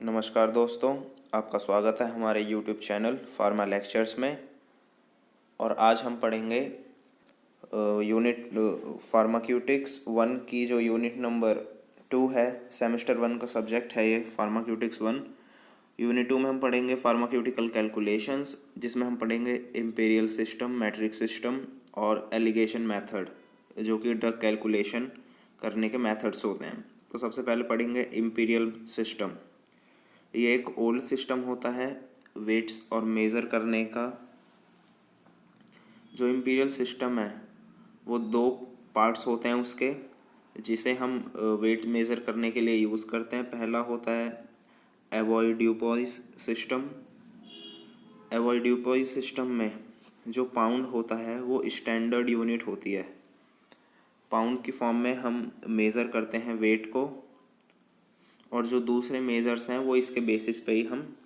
नमस्कार दोस्तों, आपका स्वागत है हमारे YouTube चैनल फार्मा लेक्चर्स में। और आज हम पढ़ेंगे यूनिट फार्माक्यूटिक्स 1 की जो यूनिट नंबर 2 है। सेमेस्टर 1 का सब्जेक्ट है ये फार्माक्यूटिक्स 1। यूनिट 2 में हम पढ़ेंगे फार्माक्यूटिकल कैलकुलेशंस, जिसमें हम पढ़ेंगे इम्पीरियल सिस्टम, मैट्रिक सिस्टम और एलिगेशन मेथड, जो कि ड्रग कैलकुलेशन करने के मेथड्स होते हैं। तो सबसे पहले पढ़ेंगे इम्पीरियल सिस्टम। ये एक ओल्ड सिस्टम होता है वेट्स और मेज़र करने का। जो इम्पीरियल सिस्टम है वो दो पार्ट्स होते हैं उसके, जिसे हम वेट मेज़र करने के लिए यूज़ करते हैं। पहला होता है एवोइड्यूपॉइस सिस्टम। एवोइड्यूपॉइस सिस्टम में जो पाउंड होता है वो स्टैंडर्ड यूनिट होती है। पाउंड की फॉर्म में हम मेज़र करते हैं वेट को, और जो दूसरे मेजर्स हैं वो इसके बेसिस पे ही हम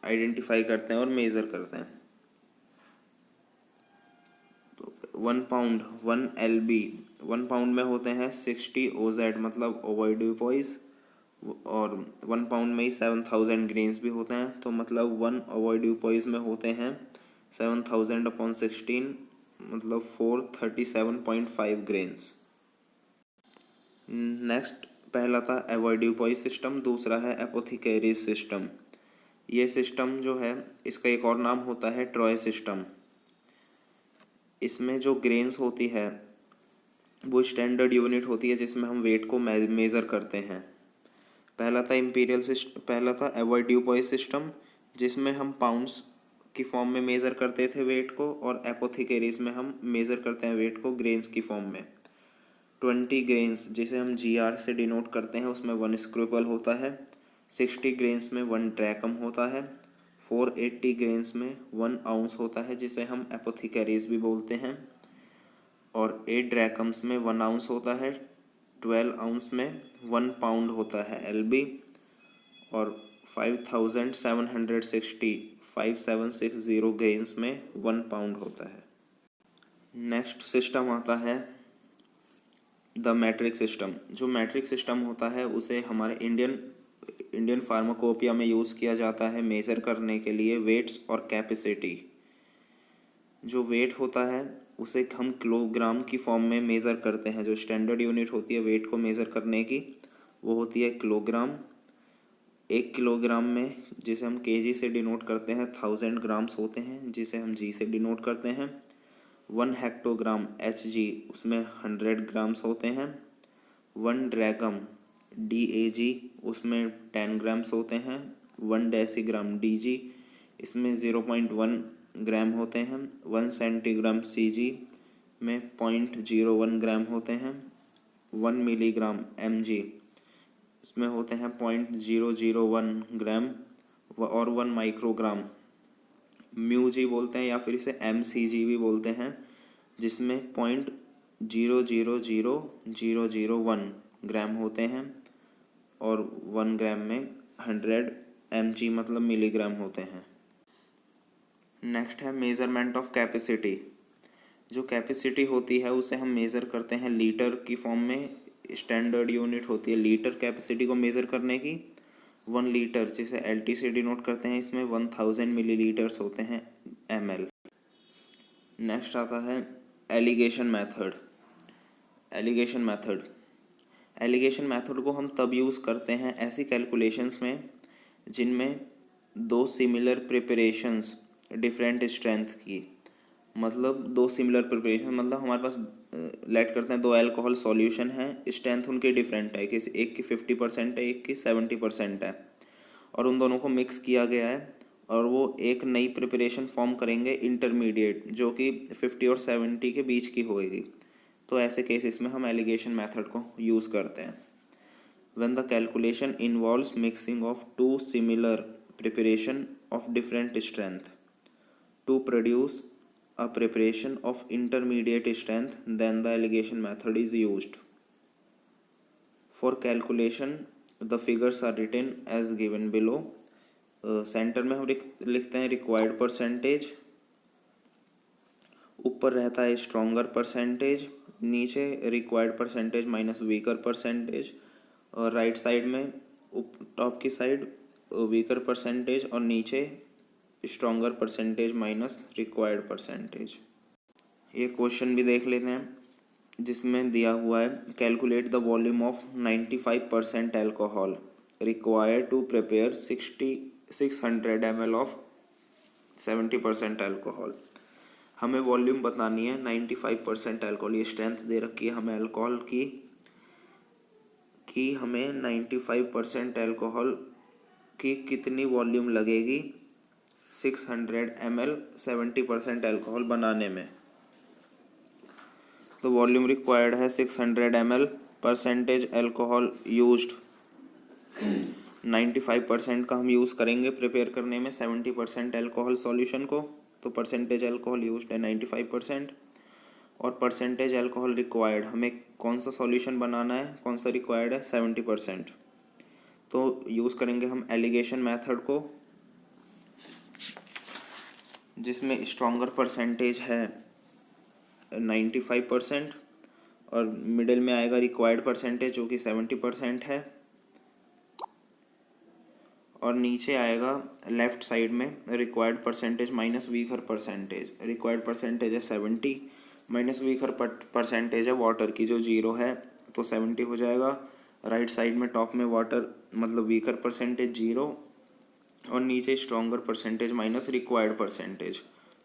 आइडेंटिफाई करते हैं और मेज़र करते हैं। तो 1 पाउंड 1 LB, 1 पाउंड में होते हैं 60 OZ, मतलब ओवोइड्यूपॉइस, और 1 पाउंड में ही 7000 ग्रेन्स भी होते हैं। तो मतलब 1 ओवोइड्यूपॉइस में होते हैं 7000/16, मतलब 437.5 ग्रेन्स। नेक्स्ट, पहला था एवोइड्यूपॉइस सिस्टम, दूसरा है एपोथिकेरीज सिस्टम। ये सिस्टम जो है इसका एक और नाम होता है ट्रॉय सिस्टम। इसमें जो ग्रेन्स होती है वो स्टैंडर्ड यूनिट होती है जिसमें हम वेट को मेज़र करते हैं। पहला था एवोइड्यूपॉइस सिस्टम, जिसमें हम पाउंड्स की फॉर्म में मेज़र करते थे वेट को, और एपोथिकेरीज में हम मेज़र करते हैं वेट को ग्रेन्स की फॉर्म में। 20 ग्रेन्स जिसे हम GR से डिनोट करते हैं, उसमें 1 स्क्रूपल होता है। 60 ग्रेन्स में 1 ड्रैकम होता है। 480 ग्रेन्स में 1 आउंस होता है, जिसे हम एपोथिकेरीज भी बोलते हैं। और 8 ड्रैकम्स में 1 आउंस होता है। 12 आउंस में 1 पाउंड होता है LB। और 5760 ग्रेन्स में 1 पाउंड होता है। नेक्स्ट सिस्टम आता है द मैट्रिक सिस्टम। जो मैट्रिक सिस्टम होता है उसे हमारे इंडियन फार्माकोपिया में यूज़ किया जाता है मेज़र करने के लिए वेट्स और कैपेसिटी। जो वेट होता है उसे हम किलोग्राम की फॉर्म में मेज़र करते हैं। जो स्टैंडर्ड यूनिट होती है वेट को मेज़र करने की वो होती है किलोग्राम। 1 किलोग्राम में, जिसे हम KG से डिनोट करते हैं, 1000 ग्राम्स होते हैं, जिसे हम G से डिनोट करते हैं। 1 हेक्टोग्राम HG, उसमें 100 ग्राम्स होते हैं। 1 ड्रैकम DAG, उसमें 10 ग्राम्स होते हैं। 1 डेसीग्राम DG, इसमें 0.1 ग्राम होते हैं। 1 सेंटीग्राम CG में 0.01 ग्राम होते हैं। 1 मिलीग्राम MG, इसमें होते हैं 0.001 ग्राम। और 1 माइक्रोग्राम म्यूजी बोलते हैं, या फिर इसे MCG भी बोलते हैं, जिसमें 0.000001 ग्राम होते हैं। और 1 ग्राम में 100 mg, मतलब मिलीग्राम होते हैं। नेक्स्ट है मेज़रमेंट ऑफ कैपेसिटी। जो कैपेसिटी होती है उसे हम मेज़र करते हैं लीटर की फॉर्म में। स्टैंडर्ड यूनिट होती है लीटर कैपेसिटी को मेज़र करने की। 1 लीटर, जिसे LT से डिनोट करते हैं, इसमें 1000 मिलीलीटर्स होते हैं ml। नेक्स्ट आता है एलिगेशन मेथड। एलिगेशन मेथड को हम तब यूज़ करते हैं ऐसी कैलकुलेशंस में जिनमें 2 सिमिलर प्रिपरेशंस डिफरेंट स्ट्रेंथ की, मतलब 2 सिमिलर प्रिपरेशन, मतलब हमारे पास लेट करते हैं 2 अल्कोहल सॉल्यूशन है, स्ट्रेंथ उनकी डिफरेंट है, किसी एक की 50% है, एक की 70% है, और उन दोनों को मिक्स किया गया है और वो एक नई प्रिपरेशन फॉर्म करेंगे इंटरमीडिएट, जो कि 50 और 70 के बीच की होएगी। तो ऐसे केसेस में हम एलिगेशन मेथड को यूज़ करते हैं। When the calculation involves mixing of 2 similar preparation of different strength to produce a preparation of intermediate strength, then the eligation method is used. For calculation, the figures are written as given below. Centre में हम लिखते हैं required percentage, ऊपर रहता है stronger percentage, नीचे required percentage minus weaker percentage, और right side में टॉप की साइड वीकर परसेंटेज और नीचे stronger percentage minus required percentage. ये क्वेश्चन भी देख लेते हैं जिसमें दिया हुआ है calculate the volume of 95% alcohol required to prepare 600 ml of 70% alcohol. हमें वॉल्यूम बतानी है 95% एल्कोहल, ये स्ट्रेंथ दे रखी है हमें एल्कोहल की हमें 95% एल्कोहल की कितनी वॉल्यूम लगेगी 600 ml 70% एल्कोहल बनाने में। तो वॉल्यूम रिक्वायर्ड है 600 ml, परसेंटेज एल्कोहल यूज्ड 95% का हम यूज़ करेंगे प्रिपेयर करने में 70% एल्कोहल सॉल्यूशन को, तो परसेंटेज एल्कोहल यूज्ड है 95%। और परसेंटेज एल्कोहल रिक्वायर्ड, हमें कौन सा सॉल्यूशन बनाना है, कौन सा रिक्वायर्ड है 70%, तो यूज़ करेंगे हम एलिगेशन मेथड को जिसमें स्ट्रॉन्गर परसेंटेज है 95% और मिडिल में आएगा रिक्वायर्ड परसेंटेज जो कि 70% है, और नीचे आएगा लेफ्ट साइड में required percentage minus weaker percentage. Required percentage है 70 माइनस वीकर परसेंटेज है वाटर की जो 0 है, तो 70 हो जाएगा। राइट साइड में टॉप में वाटर मतलब वीकर परसेंटेज 0 और नीचे stronger percentage minus required percentage,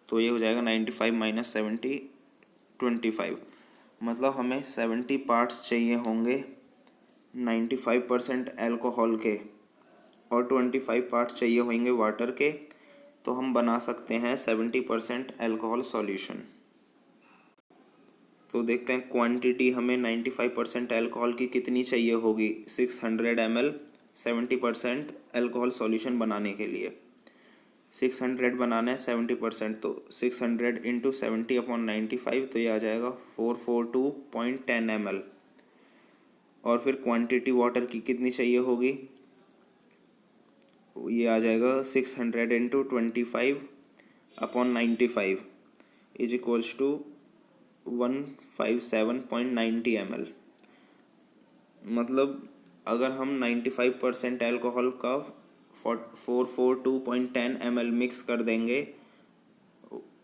तो ये हो जाएगा 95 माइनस 70 25। मतलब हमें 70 पार्ट्स चाहिए होंगे 95% एल्कोहल के और 25 पार्ट्स चाहिए होंगे वाटर के, तो हम बना सकते हैं 70% एल्कोहल सॉल्यूशन। तो देखते हैं क्वांटिटी हमें 95% एल्कोहल की कितनी चाहिए होगी 600 ml 70% एल्कोहल सॉल्यूशन बनाने के लिए। 600 बनाना है 70%, तो 600 इंटू 70/95, तो ये आ जाएगा 442.10 ml। और फिर क्वांटिटी वाटर की कितनी चाहिए होगी, ये आ जाएगा 600 into 25/95 is equals to 157.90 ml। मतलब अगर हम 95% एल्कोहल का 442.10 ml मिक्स कर देंगे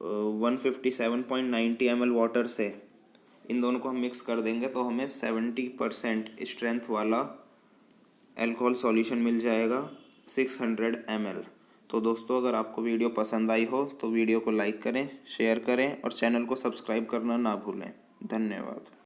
157.90 ml वाटर से, इन दोनों को हम मिक्स कर देंगे तो हमें 70% स्ट्रेंथ वाला एल्कोहल सॉल्यूशन मिल जाएगा 600 ml। तो दोस्तों अगर आपको वीडियो पसंद आई हो तो वीडियो को लाइक करें, शेयर करें और चैनल को सब्सक्राइब करना ना भूलें। धन्यवाद।